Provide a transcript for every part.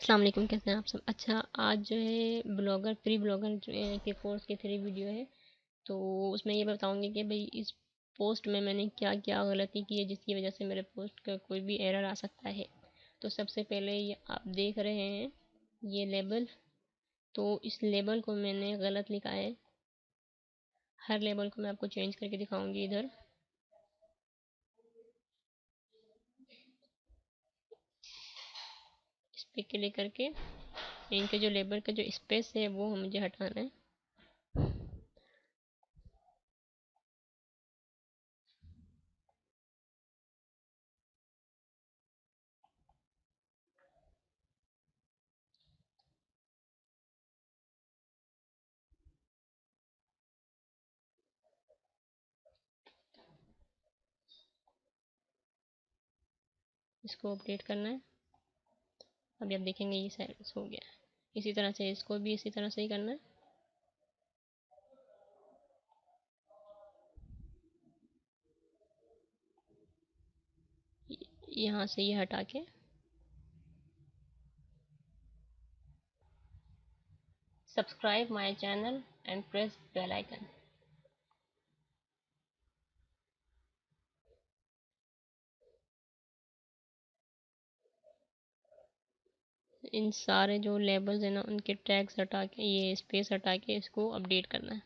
अस्सलाम वालेकुम, कैसे हैं आप सब। अच्छा, आज जो है ब्लॉगर प्री ब्लॉगर के कोर्स की 3 वीडियो है। तो उसमें ये बताऊंगी कि भाई इस पोस्ट में मैंने क्या क्या गलती की है जिसकी वजह से मेरे पोस्ट का कोई भी एरर आ सकता है। तो सबसे पहले ये आप देख रहे हैं, ये लेबल। तो इस लेबल को मैंने गलत लिखा है। हर लेबल को मैं आपको चेंज करके दिखाऊंगी। इधर इस पे क्लिक करके इनके जो लेबल का जो स्पेस है वो मुझे हटाना है। इसको अपडेट करना है। अभी आप देखेंगे ये साइड हो गया है। इसी तरह से इसको भी इसी तरह से ही करना है। यहाँ से ये हटा के subscribe my channel and press bell icon. इन सारे जो लेबल्स हैं ना उनके टैग्स हटा के, ये स्पेस हटा के इसको अपडेट करना है।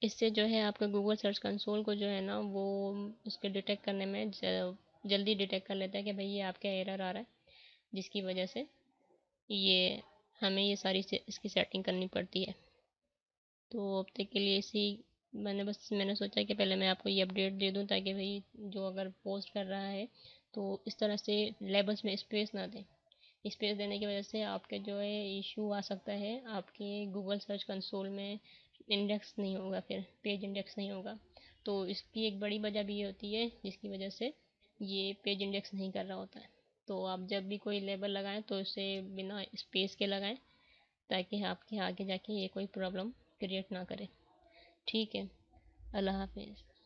इससे जो है आपका गूगल सर्च कंसोल को जो है ना वो उसके डिटेक्ट करने में जल्दी डिटेक्ट कर लेता है कि भाई ये आपका एरर आ रहा है, जिसकी वजह से ये हमें ये सारी इसकी सेटिंग करनी पड़ती है। तो अब तक के लिए इसी मैंने सोचा कि पहले मैं आपको ये अपडेट दे दूं, ताकि भाई जो अगर पोस्ट कर रहा है तो इस तरह से लेबल्स में स्पेस ना दें। स्पेस देने की वजह से आपके जो है इशू आ सकता है, आपके गूगल सर्च कंसोल में इंडेक्स नहीं होगा, फिर पेज इंडेक्स नहीं होगा। तो इसकी एक बड़ी वजह भी ये होती है जिसकी वजह से ये पेज इंडेक्स नहीं कर रहा होता है। तो आप जब भी कोई लेबल लगाएं तो इसे बिना स्पेस के लगाएं, ताकि आपके आगे जाके ये कोई प्रॉब्लम क्रिएट ना करे। ठीक है। अल्लाह हाफिज़।